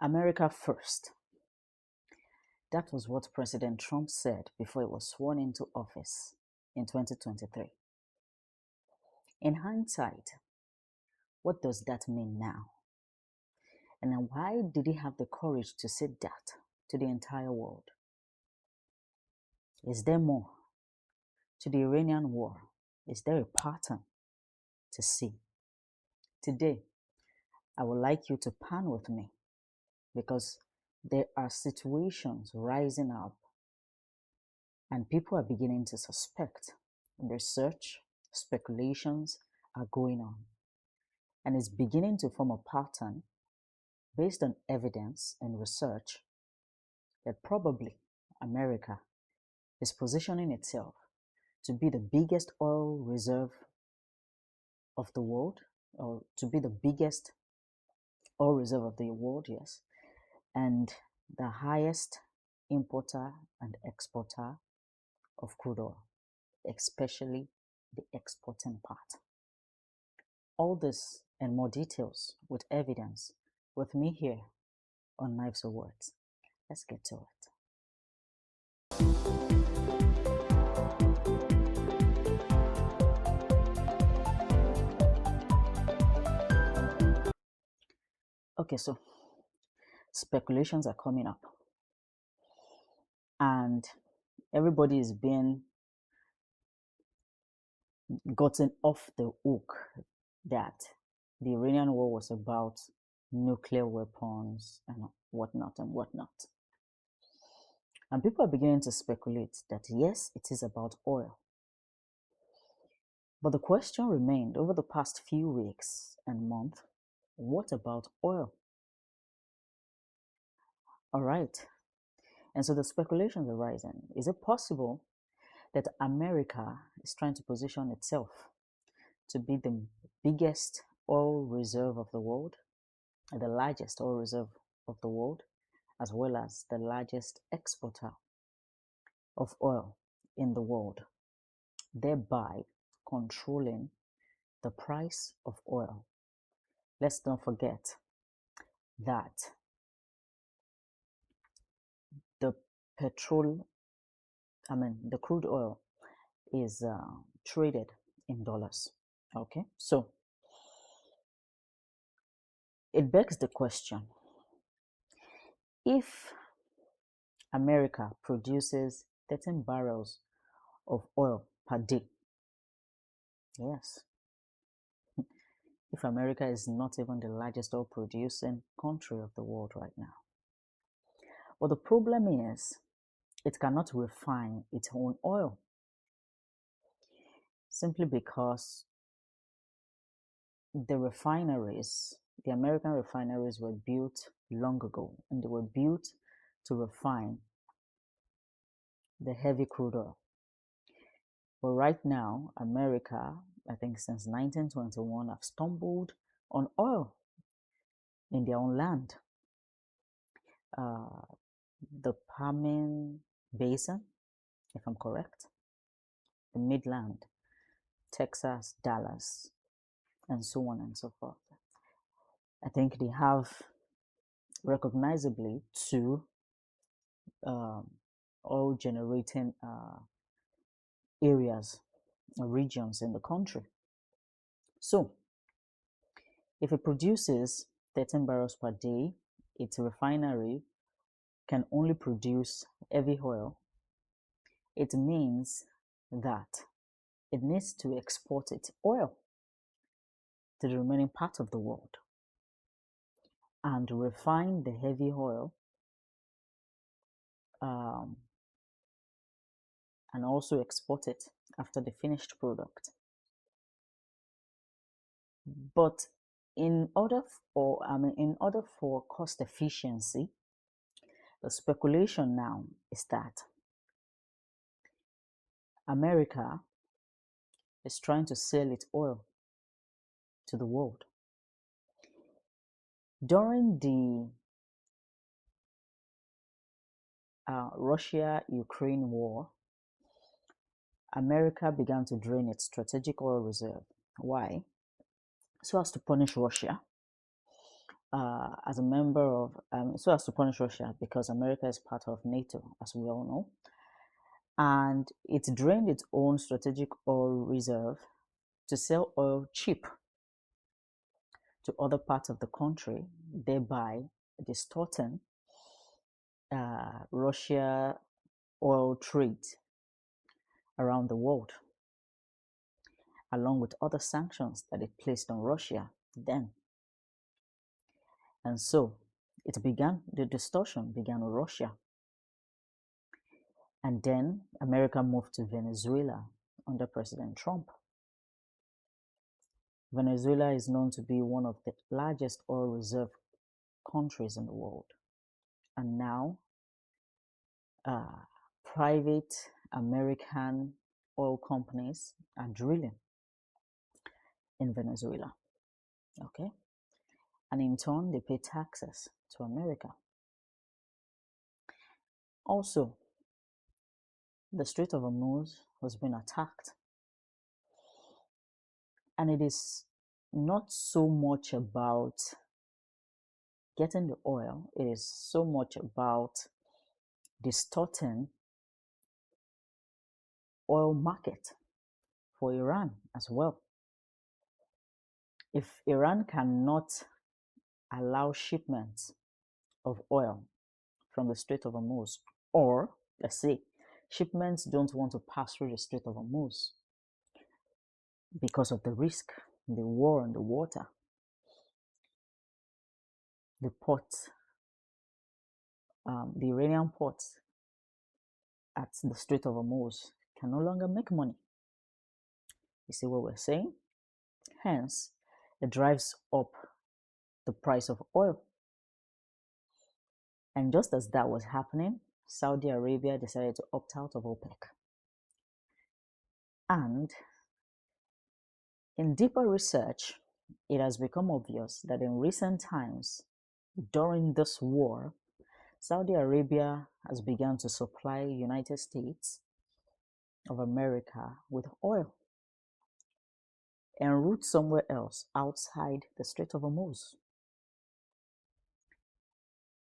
America first. That was what President Trump said before he was sworn into office in 2023. In hindsight, what does that mean now? And then why did he have the courage to say that to the entire world? Is there more to the Iranian war? Is there a pattern to see? Today, I would like you to pan with me because there are situations rising up and people are beginning to suspect. Research, speculations are going on, and it's beginning to form a pattern based on evidence and research that probably America is positioning itself to be the biggest oil reserve of the world, or to be the biggest oil reserve of the world, yes, and the highest importer and exporter of crude oil, especially the exporting part. All this and more details with evidence with me here on Knives of Words. Let's get to it. Okay, so speculations are coming up, and everybody is being gotten off the hook that the Iranian war was about nuclear weapons and whatnot and whatnot. And people are beginning to speculate that yes, it is about oil. But the question remained over the past few weeks and months, what about oil? All right. And so the speculations are rising. Is it possible that America is trying to position itself to be the biggest oil reserve of the world, the largest oil reserve of the world, as well as the largest exporter of oil in the world, thereby controlling the price of oil? Let's not forget that the the crude oil is traded in dollars. Okay, so it begs the question, if America produces 13 barrels of oil per day, yes, if America is not even the largest oil producing country of the world right now. But the problem is it cannot refine its own oil simply because the refineries, the American refineries, were built long ago, and they were built to refine the heavy crude oil. But right now, America, I think since 1921, have stumbled on oil in their own land. The Permian Basin, if I'm correct, the Midland, Texas, Dallas, and so on and so forth. I think they have recognizably two oil generating areas, regions in the country. So, if it produces 13 barrels per day, its refinery can only produce heavy oil. It means that it needs to export its oil to the remaining part of the world and refine the heavy oil and also export it after the finished product. But in order for cost efficiency, the speculation now is that America is trying to sell its oil to the world. During the Russia-Ukraine war, America began to drain its strategic oil reserve. Why? So as to punish Russia as a member of, so as to punish Russia because America is part of NATO, as we all know. And it drained its own strategic oil reserve to sell oil cheap to other parts of the country, thereby distorting Russia oil trade around the world, along with other sanctions that it placed on Russia then. And so the distortion began with Russia. And then America moved to Venezuela under President Trump. Venezuela is known to be one of the largest oil reserve countries in the world. And now, private American oil companies are drilling in Venezuela. Okay? And in turn, they pay taxes to America. Also, the Strait of Hormuz has been attacked. And it is not so much about getting the oil, it is so much about distorting oil market for Iran as well. If Iran cannot allow shipments of oil from the Strait of Hormuz, or let's say shipments don't want to pass through the Strait of Hormuz because of the risk, the war on the water, the ports, the Iranian ports at the Strait of Hormuz can no longer make money. You see what we're saying? Hence, it drives up the price of oil. And just as that was happening, Saudi Arabia decided to opt out of OPEC. And in deeper research, it has become obvious that in recent times, during this war, Saudi Arabia has begun to supply United States of America with oil en route somewhere else outside the Strait of Hormuz.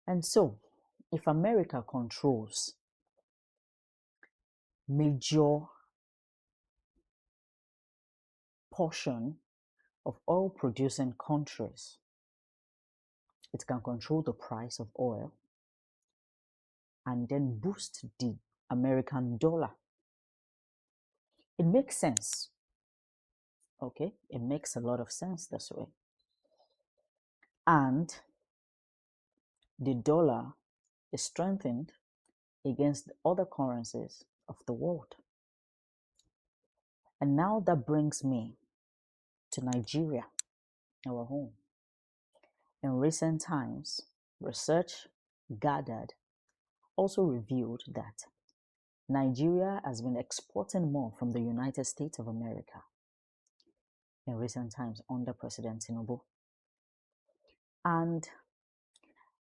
And so, if America controls major portion of oil producing countries, it can control the price of oil and then boost the American dollar. It makes sense. Okay, it makes a lot of sense this way. And the dollar is strengthened against other currencies of the world. And now that brings me to Nigeria, our home. In recent times, research gathered also revealed that Nigeria has been exporting more from the United States of America in recent times under President Tinubu. And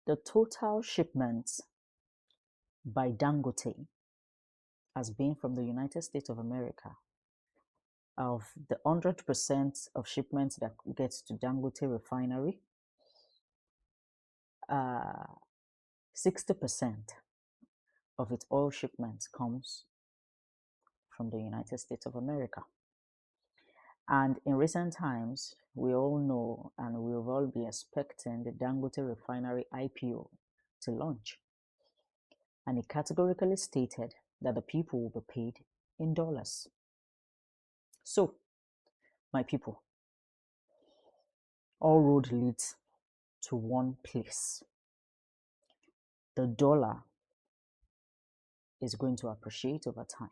the total shipments by Dangote has been from the United States of America. Of the 100% of shipments that gets to Dangote refinery, 60% of its oil shipments comes from the United States of America. And in recent times, we all know and we've all been expecting the Dangote refinery IPO to launch. And it categorically stated that the people will be paid in dollars. So, my people, all road leads to one place. The dollar is going to appreciate over time.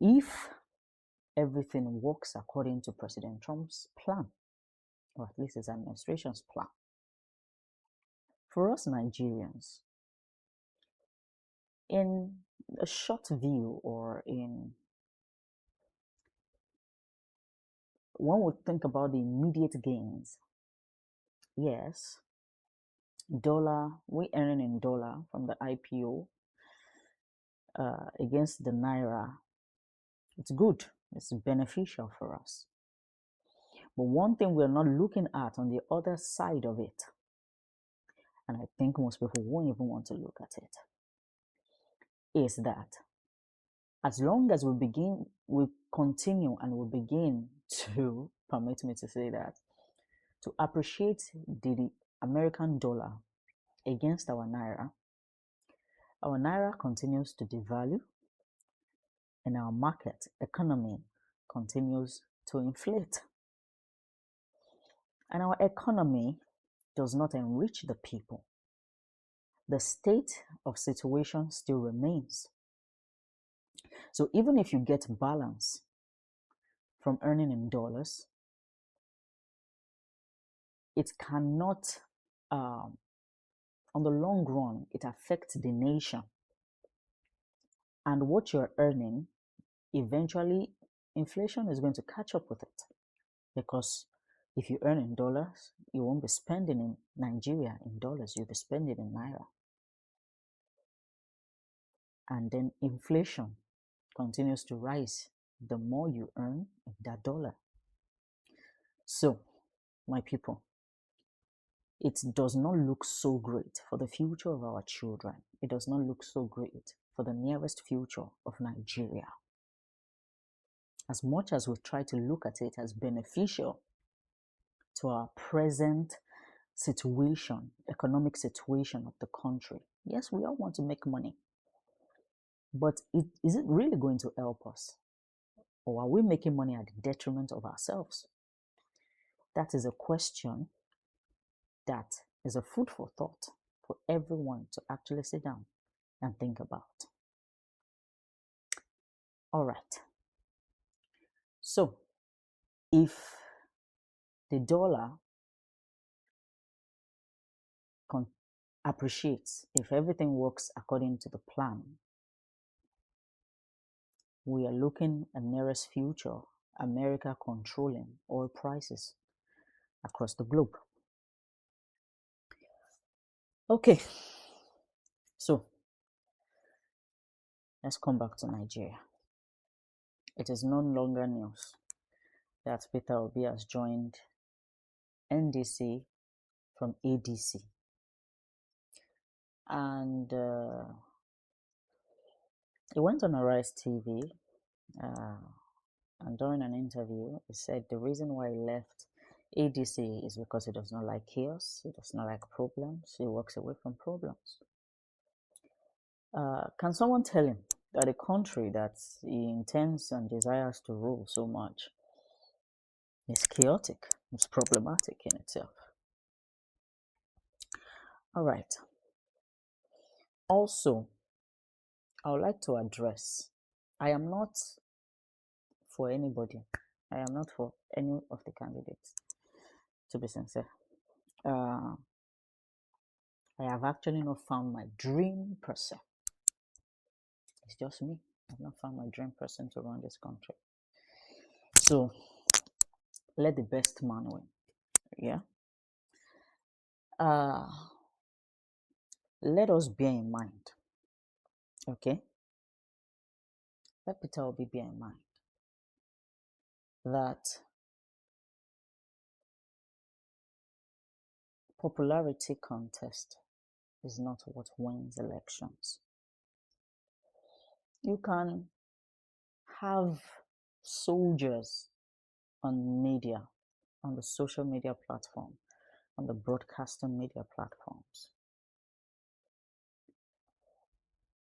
If everything works according to President Trump's plan, or at least his administration's plan. For us Nigerians, in a short view or in one would think about the immediate gains. Yes, dollar, we earning in dollar from the IPO against the Naira. It's good, it's beneficial for us. But one thing we're not looking at on the other side of it, and I think most people won't even want to look at it, is that as long as we continue and we begin to, permit me to say that, to appreciate the American dollar against our naira continues to devalue and our market economy continues to inflate. And our economy does not enrich the people. The state of situation still remains. So even if you get balance from earning in dollars, it cannot, on the long run, it affects the nation. And what you're earning, eventually, inflation is going to catch up with it. Because if you earn in dollars, you won't be spending in Nigeria in dollars, you'll be spending in naira. And then inflation continues to rise the more you earn in that dollar. So, my people, it does not look so great for the future of our children. It does not look so great for the nearest future of Nigeria. As much as we try to look at it as beneficial to our present situation, economic situation of the country, yes, we all want to make money. But is it really going to help us? Or are we making money at the detriment of ourselves? That is a question that is a food for thought for everyone to actually sit down and think about. All right. So, if the dollar appreciates, if everything works according to the plan, we are looking at nearest future America controlling oil prices across the globe. Okay, so let's come back to Nigeria. It is no longer news that Peter Obi has joined NDC from ADC. And he went on Arise TV, and during an interview, he said the reason why he left ADC is because he does not like chaos, he does not like problems, he walks away from problems. Can someone tell him that a country that he intends and desires to rule so much is chaotic, it's problematic in itself? All right. Also, I would like to address, I am not for anybody. I am not for any of the candidates, to be sincere. I have actually not found my dream person. It's just me. I've not found my dream person to run this country. So, let the best man win. Yeah. Let us bear in mind, okay? Let Peter Obi bear in mind that popularity contest is not what wins elections. You can have soldiers on media, on the social media platform, on the broadcasting media platforms.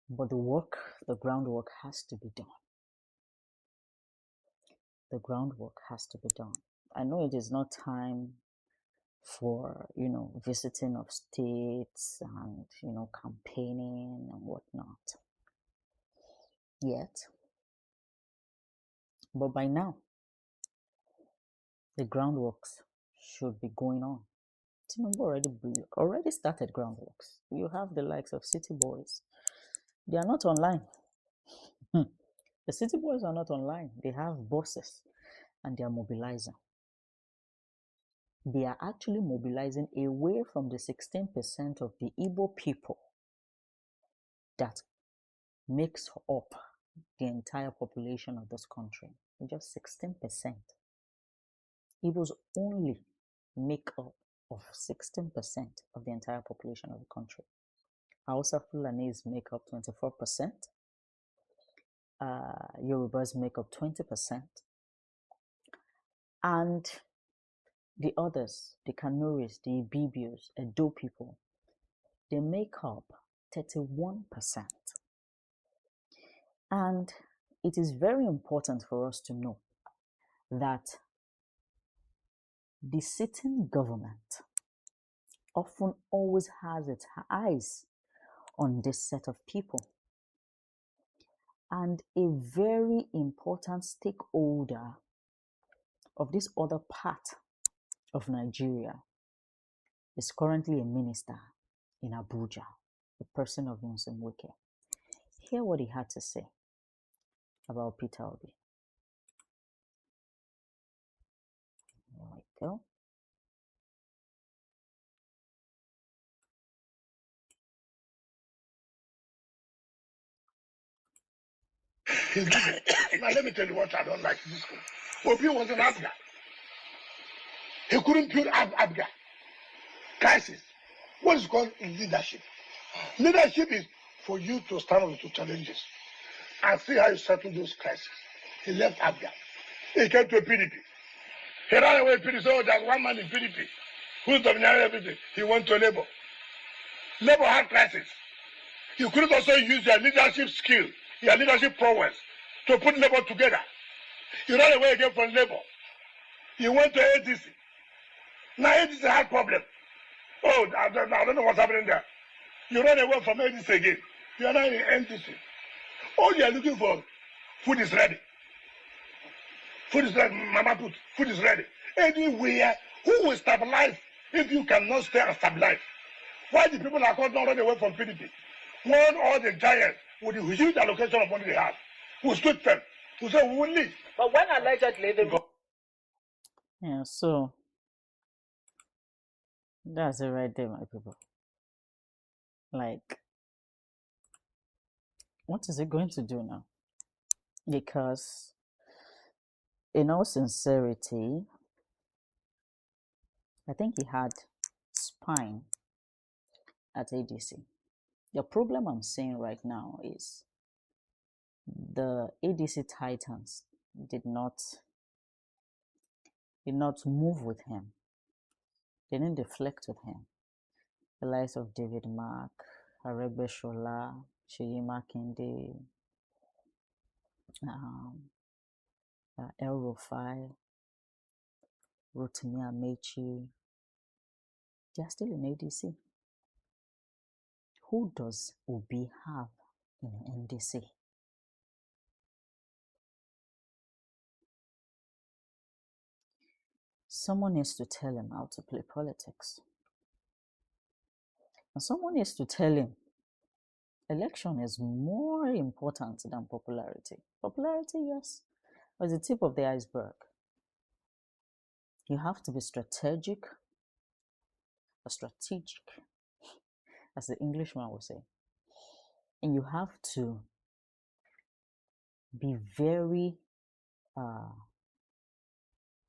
But the groundwork has to be done. The groundwork has to be done. I know it is not time for, visiting of states and, campaigning and whatnot yet. But by now, the groundworks should be going on. Tinubu already started groundworks. You have the likes of City Boys. They are not online. The City Boys are not online. They have bosses and they are mobilizing. They are actually mobilizing away from the 16% of the Igbo people that makes up the entire population of this country. Just 16%. Igbos only make up of 16% of the entire population of the country. Hausa Fulanis make up 24%. Yorubas make up 20%. And the others, the Kanuris, the Ibibios, Edo people, they make up 31%. And it is very important for us to know that the sitting government often always has its eyes on this set of people. And a very important stakeholder of this other part of Nigeria is currently a minister in Abuja, the person of Nyesom Wike. Hear what he had to say about Peter Obi. There we go. Now let me tell you what I don't like this school. Obi was an Abga. He couldn't build Abga. Crisis. What is called leadership? Leadership is for you to stand up to challenges and see how you settle those crises. He left Abga. He came to PDP. He ran away PDP. So there's one man in PDP who's dominating everything. He went to Labour. Labour had crisis. You couldn't also use your leadership skill, your leadership prowess to put Labour together. You ran away again from Labour. You went to ADC. Now ADC had problem. Oh, I don't know what's happening there. You ran away from ADC again. You are now in NDC. All you are looking for, food is ready. Food is ready. Mama put, food is ready. Anywhere, who will stabilize if you cannot stay and stabilize? Why the people are called not run away from PDP? When all the giants with the huge allocation of money they have, who stood firm, who said we will leave. But when allegedly they go. Yeah, so that's it right there, my people. Like, what is it going to do now? Because, in all sincerity, I think he had spine at ADC. The problem I'm seeing right now is the ADC Titans did not move with him. They didn't deflect with him. The likes of David Mark, Aregbesola, Seyi Makinde, El Rufai, Rotimi Amechi, they are still in ADC. Who does Obi have in NDC? Someone needs to tell him how to play politics. And someone needs to tell him election is more important than popularity. Popularity, yes, but it's the tip of the iceberg. You have to be strategic, as the Englishman would say. And you have to be very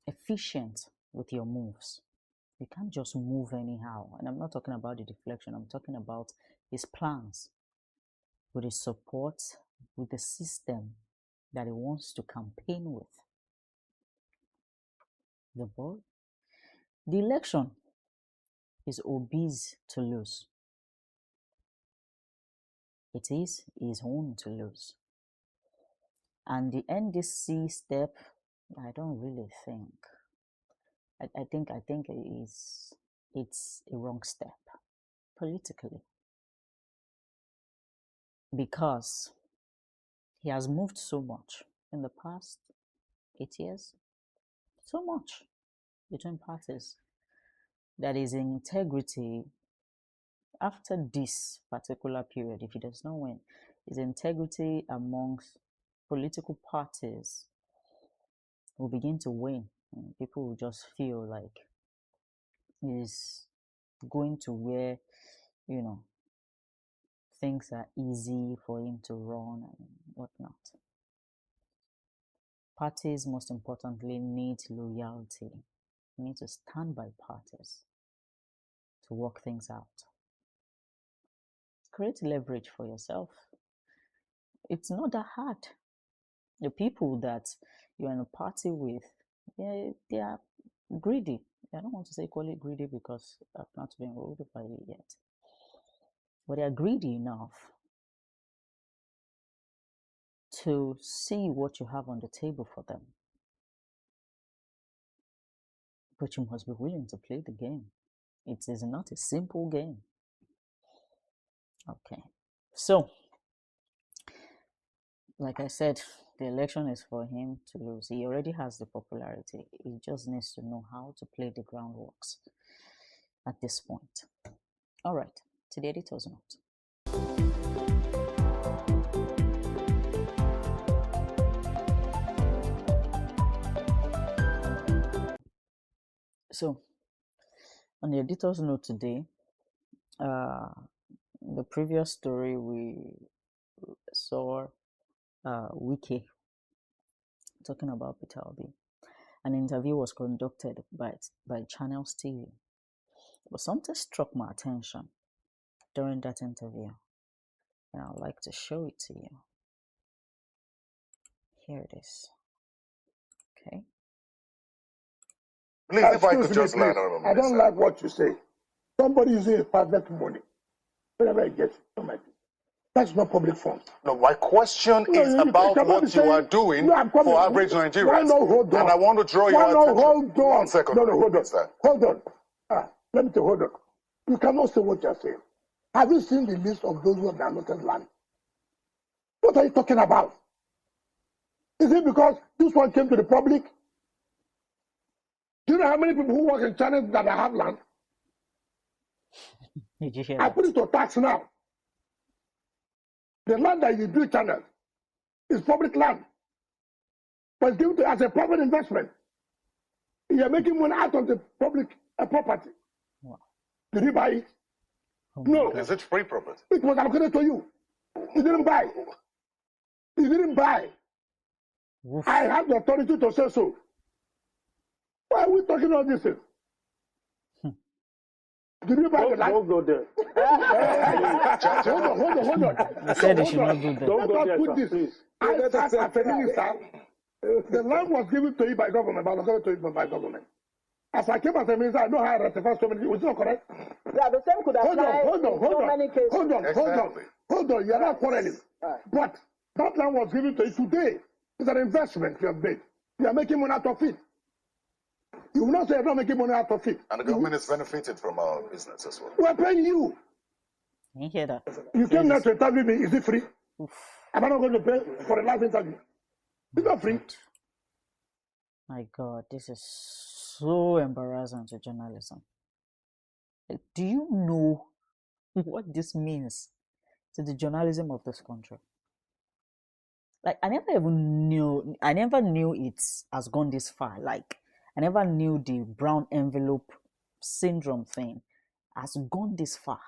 efficient with your moves. You can't just move anyhow. And I'm not talking about the deflection. I'm talking about his plans, with his support, with the system that he wants to campaign with. The election is Obi's to lose. It is his own to lose. And the NDC step, I don't really think. I think it's a wrong step politically, because he has moved so much in the past 8 years, so much between parties, that his integrity after this particular period, if he does not win, his integrity amongst political parties will begin to wane. People will just feel like he's going to where, things are easy for him to run and whatnot. Parties, most importantly, need loyalty. You need to stand by parties to work things out. Create leverage for yourself. It's not that hard. The people that you're in a party with, they are greedy. I don't want to say equally greedy because I've not been ruled by it yet. But they are greedy enough to see what you have on the table for them. But you must be willing to play the game. It is not a simple game. Okay. So, like I said, the election is for him to lose. He already has the popularity. He just needs to know how to play the groundworks at this point. All right, to the editor's note. So, on the editor's note today, the previous story we saw Wiki talking about Peter Obi. An interview was conducted by Channels TV. But something struck my attention during that interview, and I'd like to show it to you. Here it is. Okay. Please, if I could just learn. I don't like what you say. Somebody using a private money. Whenever I get it, that's not public funds. No, my question is about what you are doing for average Nigerians. Hold on. And I want to draw your attention. Hold on. 1 second. No, hold on. Hold on. Let me hold on. You cannot say what you're saying. Have you seen the list of those who have allotted land? What are you talking about? Is it because this one came to the public? Do you know how many people who work in China that have land? Did you hear I that? put it to tax now. The land that you do China is public land, but it's given to as a private investment. You're making money out of the public property. Wow. Did you buy it? Oh No. God. Is it free property? It was allocated to you. You didn't buy. You didn't buy. Oof. I have the authority to say so. Why are we talking about this? Did you buy the land? Don't go there. Hold on. They said they should not do that. Don't go there, put this. Please. As a minister, the land was given to you by government, but allocated to you by government. As I came as a minister, I know how I rectify so many. Was it not correct? Yeah, the same could apply in so many cases. Hold on. You're not quarreling. But that land was given to you today. It's an investment you have made. You are making money out of it. You will not say you're not making money out of it. And the government is benefited from our business as well. We're paying you. You hear that? You came here to interview me. Is it free? Oof. Am I not going to pay for a live interview? It's not free. My God, this is so embarrassing to journalism. Do you know what this means to the journalism of this country? Like, I never knew it has gone this far. Like, I never knew the brown envelope syndrome thing has gone this far.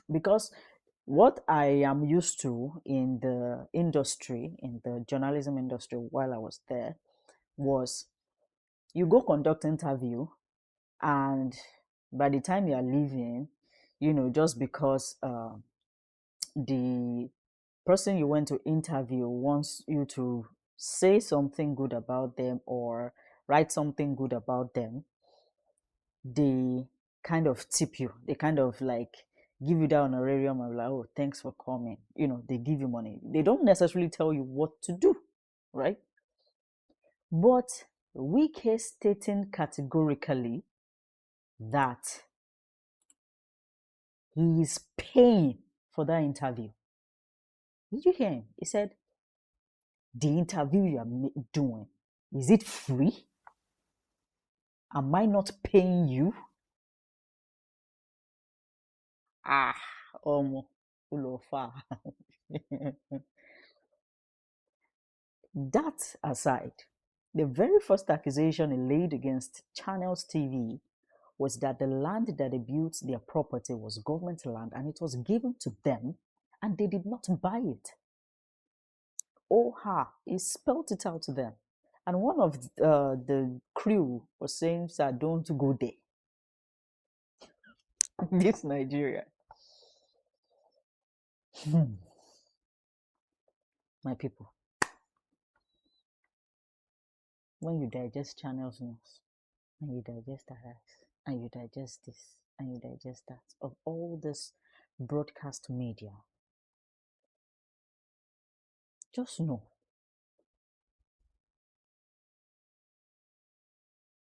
Because what I am used to in the industry, in the journalism industry while I was there, was you go conduct interview, and by the time you are leaving, just because the person you went to interview wants you to say something good about them or write something good about them, they kind of tip you. They kind of like give you that honorarium of like, oh, thanks for coming. They give you money. They don't necessarily tell you what to do, right? But Wike stating categorically that he is paying for that interview. Did you hear him? He said, the interview you are doing, is it free? Am I not paying you? Ulofa. That aside, the very first accusation he laid against Channels TV was that the land that they built their property was government land and it was given to them and they did not buy it. He spelled it out to them. And one of the crew was saying, "Sir, don't go there." This Nigeria. My people, when you digest channels news, and you digest that, and you digest this, and you digest that, of all this broadcast media, just know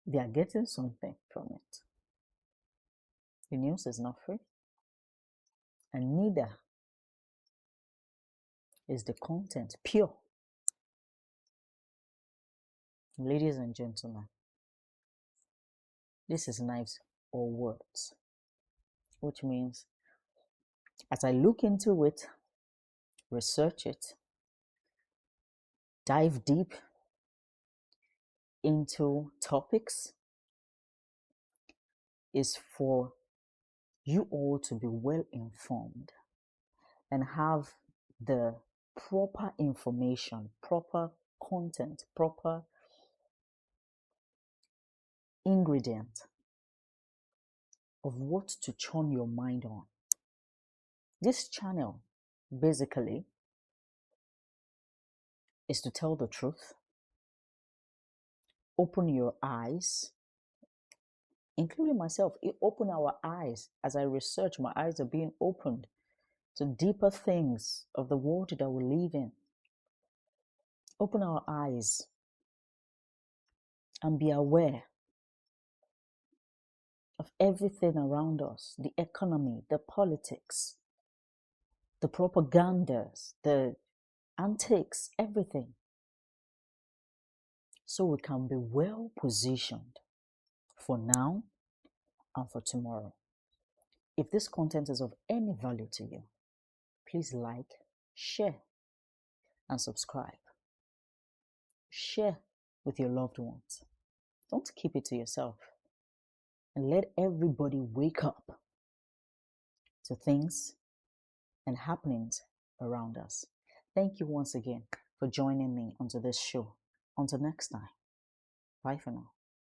they are getting something from it. The news is not free, and neither is the content pure. Ladies and gentlemen, this is Knives or Words, which means as I look into it, research it, dive deep into topics, is for you all to be well informed and have the proper information, proper content, proper ingredient of what to churn your mind on. This channel basically is to tell the truth, open your eyes, including myself. It open our eyes. As I research, my eyes are being opened to deeper things of the world that we live in. Open our eyes and be aware of everything around us, the economy, the politics, the propagandas, the antics, everything, so we can be well positioned for now and for tomorrow. If this content is of any value to you, please like, share, and subscribe. Share with your loved ones. Don't keep it to yourself. And let everybody wake up to things and happenings around us. Thank you once again for joining me onto this show. Until next time, bye for now.